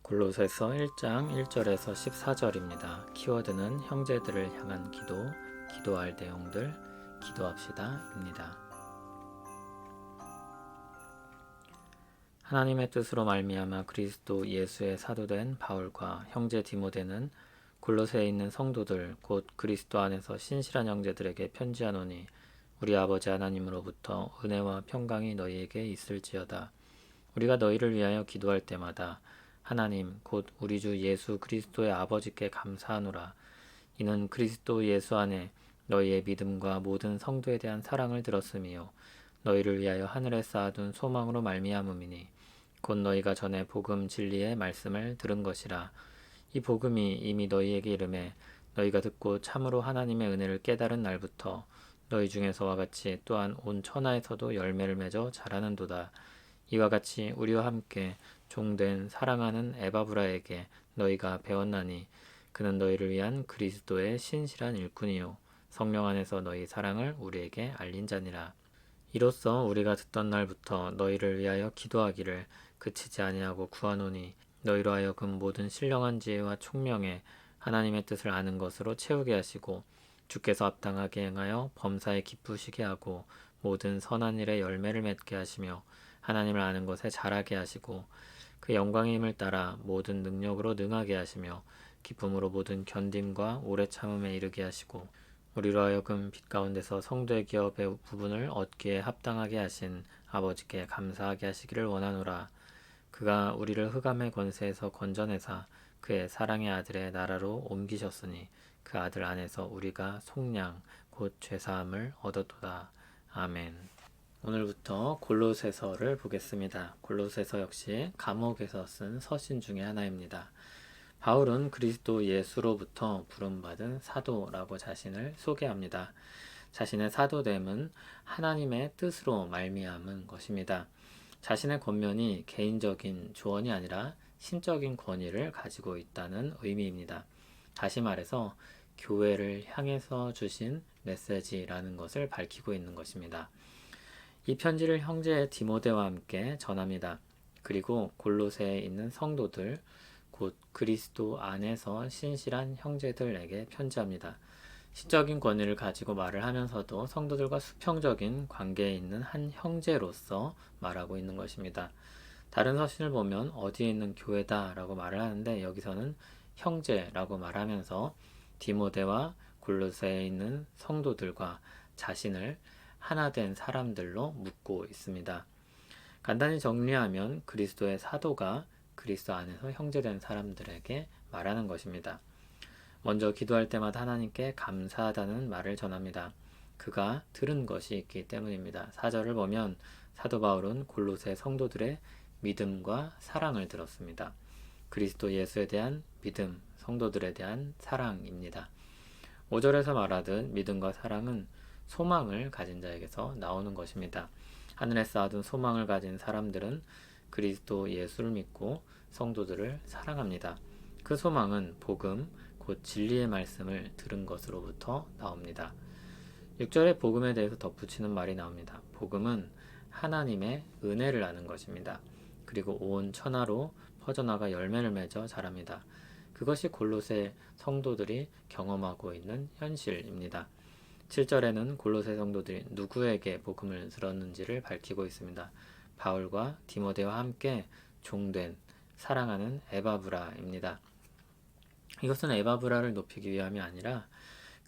골로새서 1장 1절에서 14절입니다. 키워드는 형제들을 향한 기도, 기도할 내용들, 기도합시다입니다. 하나님의 뜻으로 말미암아 그리스도 예수의 사도된 바울과 형제 디모데는 골로새에 있는 성도들 곧 그리스도 안에서 신실한 형제들에게 편지하노니 우리 아버지 하나님으로부터 은혜와 평강이 너희에게 있을지어다. 우리가 너희를 위하여 기도할 때마다 하나님 곧 우리 주 예수 그리스도의 아버지께 감사하노라. 이는 그리스도 예수 안에 너희의 믿음과 모든 성도에 대한 사랑을 들었음이요 너희를 위하여 하늘에 쌓아둔 소망으로 말미암음이니 곧 너희가 전에 복음 진리의 말씀을 들은 것이라. 이 복음이 이미 너희에게 이르매 너희가 듣고 참으로 하나님의 은혜를 깨달은 날부터 너희 중에서와 같이 또한 온 천하에서도 열매를 맺어 자라는도다. 이와 같이 우리와 함께 종된 사랑하는 에바브라에게 너희가 배웠나니 그는 너희를 위한 그리스도의 신실한 일꾼이요 성령 안에서 너희 사랑을 우리에게 알린 자니라. 이로써 우리가 듣던 날부터 너희를 위하여 기도하기를 그치지 아니하고 구하노니 너희로 하여금 모든 신령한 지혜와 총명에 하나님의 뜻을 아는 것으로 채우게 하시고 주께서 합당하게 행하여 범사에 기쁘시게 하고 모든 선한 일에 열매를 맺게 하시며 하나님을 아는 것에 자라게 하시고 그 영광의 힘을 따라 모든 능력으로 능하게 하시며 기쁨으로 모든 견딤과 오래 참음에 이르게 하시고 우리로 하여금 빛 가운데서 성도의 기업의 부분을 얻기에 합당하게 하신 아버지께 감사하게 하시기를 원하노라. 그가 우리를 흑암의 권세에서 건져내사 그의 사랑의 아들의 나라로 옮기셨으니 그 아들 안에서 우리가 속량 곧 죄사함을 얻었도다. 아멘. 오늘부터 골로새서를 보겠습니다. 골로새서 역시 감옥에서 쓴 서신 중에 하나입니다. 바울은 그리스도 예수로부터 부름받은 사도라고 자신을 소개합니다. 자신의 사도됨은 하나님의 뜻으로 말미암은 것입니다. 자신의 권면이 개인적인 조언이 아니라 신적인 권위를 가지고 있다는 의미입니다. 다시 말해서 교회를 향해서 주신 메시지라는 것을 밝히고 있는 것입니다. 이 편지를 형제 디모데와 함께 전합니다. 그리고 골로새에 있는 성도들, 곧 그리스도 안에서 신실한 형제들에게 편지합니다. 시적인 권위를 가지고 말을 하면서도 성도들과 수평적인 관계에 있는 한 형제로서 말하고 있는 것입니다. 다른 서신을 보면 어디에 있는 교회다 라고 말을 하는데 여기서는 형제라고 말하면서 디모데와 골로새에 있는 성도들과 자신을 하나 된 사람들로 묻고 있습니다. 간단히 정리하면 그리스도의 사도가 그리스도 안에서 형제된 사람들에게 말하는 것입니다. 먼저 기도할 때마다 하나님께 감사하다는 말을 전합니다. 그가 들은 것이 있기 때문입니다. 4절을 보면 사도 바울은 골로새 성도들의 믿음과 사랑을 들었습니다. 그리스도 예수에 대한 믿음, 성도들에 대한 사랑입니다. 5절에서 말하듯 믿음과 사랑은 소망을 가진 자에게서 나오는 것입니다. 하늘에 쌓아둔 소망을 가진 사람들은 그리스도 예수를 믿고 성도들을 사랑합니다. 그 소망은 복음, 곧 진리의 말씀을 들은 것으로부터 나옵니다. 6절에 복음에 대해서 덧붙이는 말이 나옵니다. 복음은 하나님의 은혜를 아는 것입니다. 그리고 온 천하로 퍼져나가 열매를 맺어 자랍니다. 그것이 골로새 성도들이 경험하고 있는 현실입니다. 7절에는 골로새 성도들이 누구에게 복음을 들었는지를 밝히고 있습니다. 바울과 디모데와 함께 종된 사랑하는 에바브라입니다. 이것은 에바브라를 높이기 위함이 아니라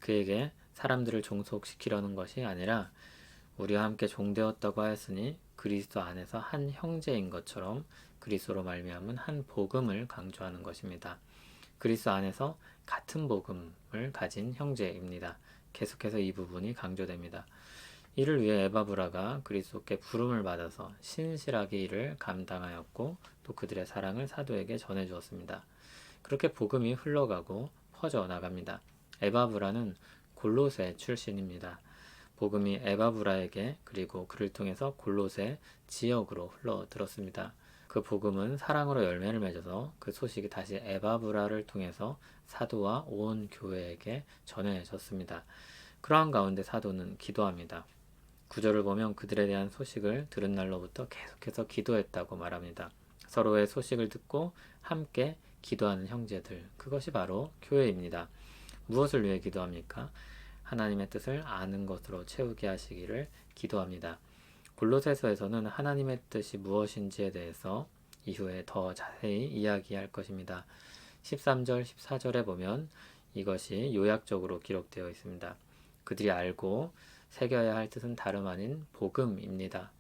그에게 사람들을 종속시키려는 것이 아니라 우리와 함께 종되었다고 하였으니 그리스도 안에서 한 형제인 것처럼 그리스도로 말미암은 한 복음을 강조하는 것입니다. 그리스도 안에서 같은 복음을 가진 형제입니다. 계속해서 이 부분이 강조됩니다. 이를 위해 에바브라가 그리스도께 부름을 받아서 신실하게 이를 감당하였고 또 그들의 사랑을 사도에게 전해주었습니다. 그렇게 복음이 흘러가고 퍼져나갑니다. 에바브라는 골로새 출신입니다. 복음이 에바브라에게 그리고 그를 통해서 골로새 지역으로 흘러들었습니다. 그 복음은 사랑으로 열매를 맺어서 그 소식이 다시 에바브라를 통해서 사도와 온 교회에게 전해졌습니다. 그러한 가운데 사도는 기도합니다. 9절을 보면 그들에 대한 소식을 들은 날로부터 계속해서 기도했다고 말합니다. 서로의 소식을 듣고 함께 기도하는 형제들, 그것이 바로 교회입니다. 무엇을 위해 기도합니까? 하나님의 뜻을 아는 것으로 채우게 하시기를 기도합니다. 골로새서에서는 하나님의 뜻이 무엇인지에 대해서 이후에 더 자세히 이야기할 것입니다. 13절, 14절에 보면 이것이 요약적으로 기록되어 있습니다. 그들이 알고 새겨야 할 뜻은 다름 아닌 복음입니다.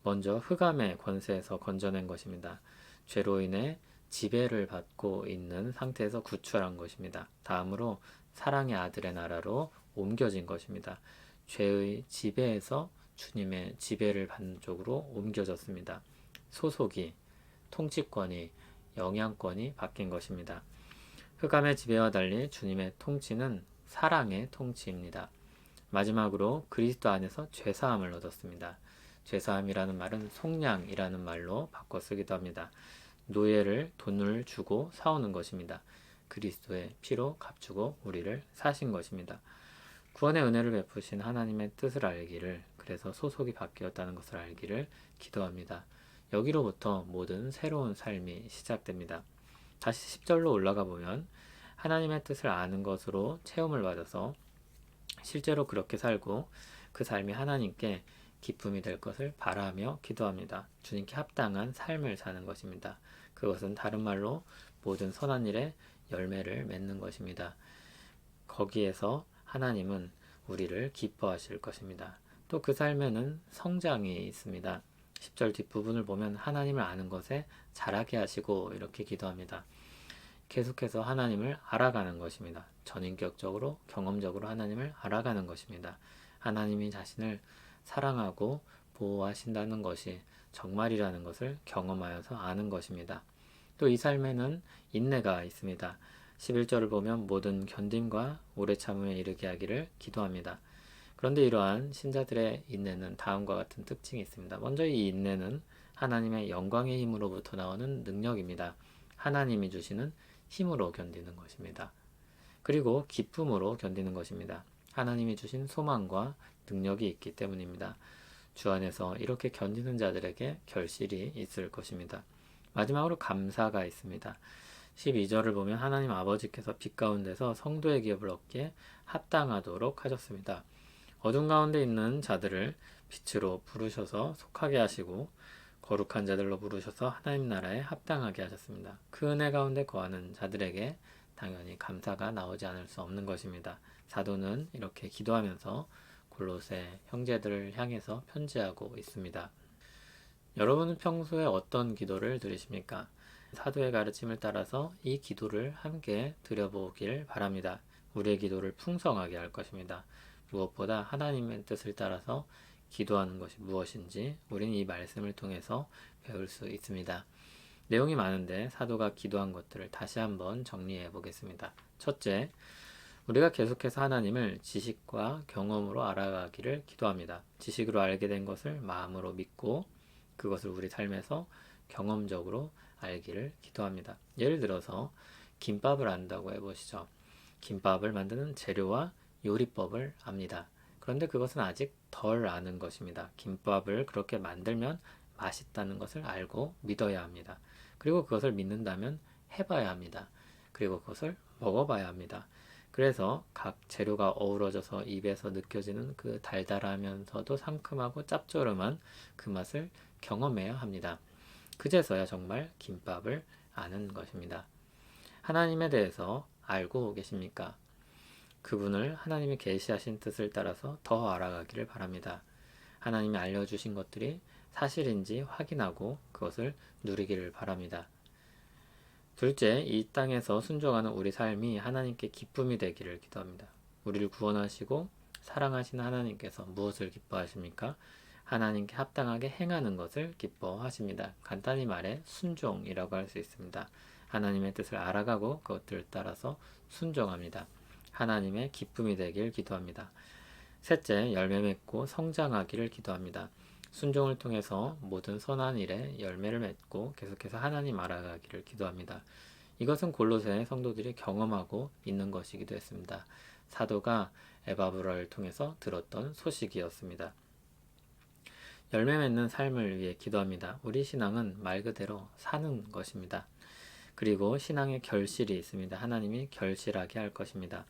먼저 흑암의 권세에서 건져낸 것입니다. 죄로 인해 지배를 받고 있는 상태에서 구출한 것입니다. 다음으로 사랑의 아들의 나라로 옮겨진 것입니다. 죄의 지배에서 주님의 지배를 받는 쪽으로 옮겨졌습니다. 소속이, 통치권이, 영향권이 바뀐 것입니다. 흑암의 지배와 달리 주님의 통치는 사랑의 통치입니다. 마지막으로 그리스도 안에서 죄사함을 얻었습니다. 죄사함이라는 말은 속량이라는 말로 바꿔 쓰기도 합니다. 노예를 돈을 주고 사오는 것입니다. 그리스도의 피로 값주고 우리를 사신 것입니다. 구원의 은혜를 베푸신 하나님의 뜻을 알기를, 그래서 소속이 바뀌었다는 것을 알기를 기도합니다. 여기로부터 모든 새로운 삶이 시작됩니다. 다시 10절로 올라가 보면 하나님의 뜻을 아는 것으로 체험을 받아서 실제로 그렇게 살고 그 삶이 하나님께 기쁨이 될 것을 바라며 기도합니다. 주님께 합당한 삶을 사는 것입니다. 그것은 다른 말로 모든 선한 일에 열매를 맺는 것입니다. 거기에서 하나님은 우리를 기뻐하실 것입니다. 또 그 삶에는 성장이 있습니다. 10절 뒷부분을 보면 하나님을 아는 것에 자라게 하시고 이렇게 기도합니다. 계속해서 하나님을 알아가는 것입니다. 전인격적으로 경험적으로 하나님을 알아가는 것입니다. 하나님이 자신을 사랑하고 보호하신다는 것이 정말이라는 것을 경험하여서 아는 것입니다. 또 이 삶에는 인내가 있습니다. 11절을 보면 모든 견딤과 오래 참음에 이르게 하기를 기도합니다. 그런데 이러한 신자들의 인내는 다음과 같은 특징이 있습니다. 먼저 이 인내는 하나님의 영광의 힘으로부터 나오는 능력입니다. 하나님이 주시는 힘으로 견디는 것입니다. 그리고 기쁨으로 견디는 것입니다. 하나님이 주신 소망과 능력이 있기 때문입니다. 주 안에서 이렇게 견디는 자들에게 결실이 있을 것입니다. 마지막으로 감사가 있습니다. 12절을 보면 하나님 아버지께서 빛 가운데서 성도의 기업을 얻기에 합당하도록 하셨습니다. 어둠 가운데 있는 자들을 빛으로 부르셔서 속하게 하시고 거룩한 자들로 부르셔서 하나님 나라에 합당하게 하셨습니다. 그 은혜 가운데 거하는 자들에게 당연히 감사가 나오지 않을 수 없는 것입니다. 사도는 이렇게 기도하면서 골로새 형제들을 향해서 편지하고 있습니다. 여러분은 평소에 어떤 기도를 드리십니까? 사도의 가르침을 따라서 이 기도를 함께 드려보길 바랍니다. 우리의 기도를 풍성하게 할 것입니다. 무엇보다 하나님의 뜻을 따라서 기도하는 것이 무엇인지 우리는 이 말씀을 통해서 배울 수 있습니다. 내용이 많은데 사도가 기도한 것들을 다시 한번 정리해 보겠습니다. 첫째, 우리가 계속해서 하나님을 지식과 경험으로 알아가기를 기도합니다. 지식으로 알게 된 것을 마음으로 믿고 그것을 우리 삶에서 경험적으로 알기를 기도합니다. 예를 들어서 김밥을 안다고 해보시죠. 김밥을 만드는 재료와 요리법을 압니다. 그런데 그것은 아직 덜 아는 것입니다. 김밥을 그렇게 만들면 맛있다는 것을 알고 믿어야 합니다. 그리고 그것을 믿는다면 해봐야 합니다. 그리고 그것을 먹어봐야 합니다. 그래서 각 재료가 어우러져서 입에서 느껴지는 그 달달하면서도 상큼하고 짭조름한 그 맛을 경험해야 합니다. 그제서야 정말 김밥을 아는 것입니다. 하나님에 대해서 알고 계십니까? 그분을 하나님이 계시하신 뜻을 따라서 더 알아가기를 바랍니다. 하나님이 알려주신 것들이 사실인지 확인하고 그것을 누리기를 바랍니다. 둘째, 이 땅에서 순종하는 우리 삶이 하나님께 기쁨이 되기를 기도합니다. 우리를 구원하시고 사랑하시는 하나님께서 무엇을 기뻐하십니까? 하나님께 합당하게 행하는 것을 기뻐하십니다. 간단히 말해 순종이라고 할 수 있습니다. 하나님의 뜻을 알아가고 그것들을 따라서 순종합니다. 하나님의 기쁨이 되길 기도합니다. 셋째, 열매 맺고 성장하기를 기도합니다. 순종을 통해서 모든 선한 일에 열매를 맺고 계속해서 하나님 알아가기를 기도합니다. 이것은 골로새 성도들이 경험하고 있는 것이기도 했습니다. 사도가 에바브라를 통해서 들었던 소식이었습니다. 열매 맺는 삶을 위해 기도합니다. 우리 신앙은 말 그대로 사는 것입니다. 그리고 신앙의 결실이 있습니다. 하나님이 결실하게 할 것입니다.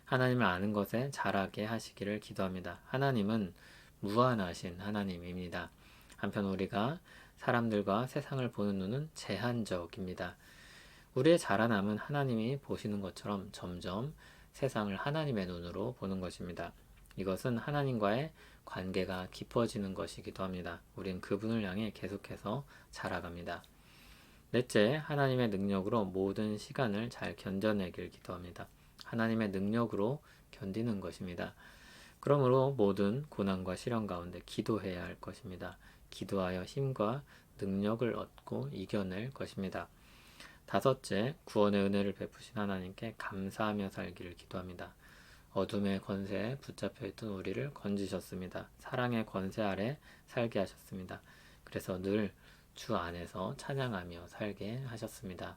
하나님을 아는 것에 자라게 하시기를 기도합니다. 하나님은 무한하신 하나님입니다. 한편 우리가 사람들과 세상을 보는 눈은 제한적입니다. 우리의 자라남은 하나님이 보시는 것처럼 점점 세상을 하나님의 눈으로 보는 것입니다. 이것은 하나님과의 관계가 깊어지는 것이기도 합니다. 우린 그분을 향해 계속해서 자라갑니다. 넷째, 하나님의 능력으로 모든 시간을 잘 견뎌내길 기도합니다. 하나님의 능력으로 견디는 것입니다. 그러므로 모든 고난과 시련 가운데 기도해야 할 것입니다. 기도하여 힘과 능력을 얻고 이겨낼 것입니다. 다섯째, 구원의 은혜를 베푸신 하나님께 감사하며 살기를 기도합니다. 어둠의 권세에 붙잡혀 있던 우리를 건지셨습니다. 사랑의 권세 아래 살게 하셨습니다. 그래서 늘 주 안에서 찬양하며 살게 하셨습니다.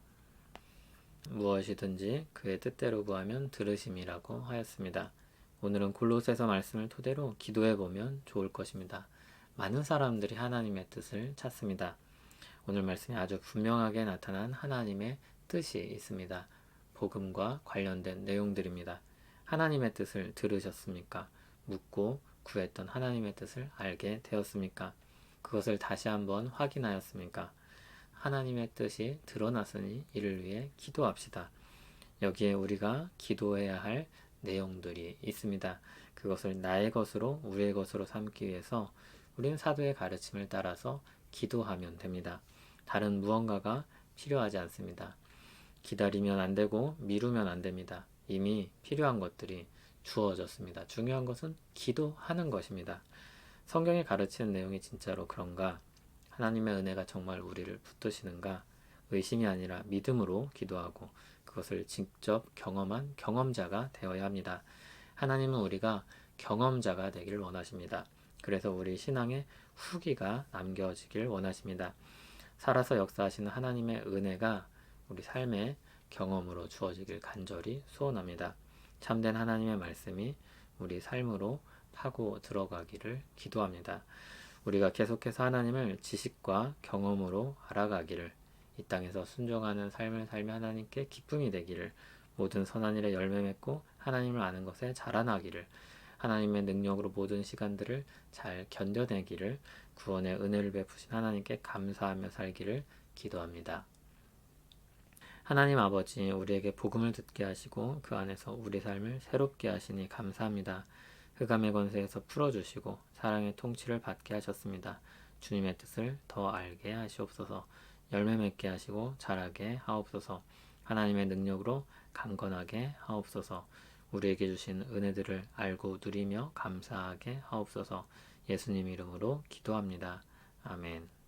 무엇이든지 그의 뜻대로 구하면 들으심이라고 하였습니다. 오늘은 골로새서 말씀을 토대로 기도해 보면 좋을 것입니다. 많은 사람들이 하나님의 뜻을 찾습니다. 오늘 말씀에 아주 분명하게 나타난 하나님의 뜻이 있습니다. 복음과 관련된 내용들입니다. 하나님의 뜻을 들으셨습니까? 묻고 구했던 하나님의 뜻을 알게 되었습니까? 그것을 다시 한번 확인하였습니까? 하나님의 뜻이 드러났으니 이를 위해 기도합시다. 여기에 우리가 기도해야 할 내용들이 있습니다. 그것을 나의 것으로 우리의 것으로 삼기 위해서 우리는 사도의 가르침을 따라서 기도하면 됩니다. 다른 무언가가 필요하지 않습니다. 기다리면 안 되고 미루면 안 됩니다. 이미 필요한 것들이 주어졌습니다. 중요한 것은 기도하는 것입니다. 성경이 가르치는 내용이 진짜로 그런가? 하나님의 은혜가 정말 우리를 붙드시는가? 의심이 아니라 믿음으로 기도하고 그것을 직접 경험한 경험자가 되어야 합니다. 하나님은 우리가 경험자가 되기를 원하십니다. 그래서 우리 신앙의 후기가 남겨지길 원하십니다. 살아서 역사하시는 하나님의 은혜가 우리 삶의 경험으로 주어지길 간절히 소원합니다. 참된 하나님의 말씀이 우리 삶으로 파고 들어가기를 기도합니다. 우리가 계속해서 하나님을 지식과 경험으로 알아가기를, 이 땅에서 순종하는 삶을 살며 하나님께 기쁨이 되기를, 모든 선한 일에 열매 맺고 하나님을 아는 것에 자라나기를, 하나님의 능력으로 모든 시간들을 잘 견뎌내기를, 구원의 은혜를 베푸신 하나님께 감사하며 살기를 기도합니다. 하나님 아버지, 우리에게 복음을 듣게 하시고 그 안에서 우리 삶을 새롭게 하시니 감사합니다. 흑암의 권세에서 풀어주시고 사랑의 통치를 받게 하셨습니다. 주님의 뜻을 더 알게 하시옵소서. 열매 맺게 하시고 자라게 하옵소서. 하나님의 능력으로 강건하게 하옵소서. 우리에게 주신 은혜들을 알고 누리며 감사하게 하옵소서. 예수님 이름으로 기도합니다. 아멘.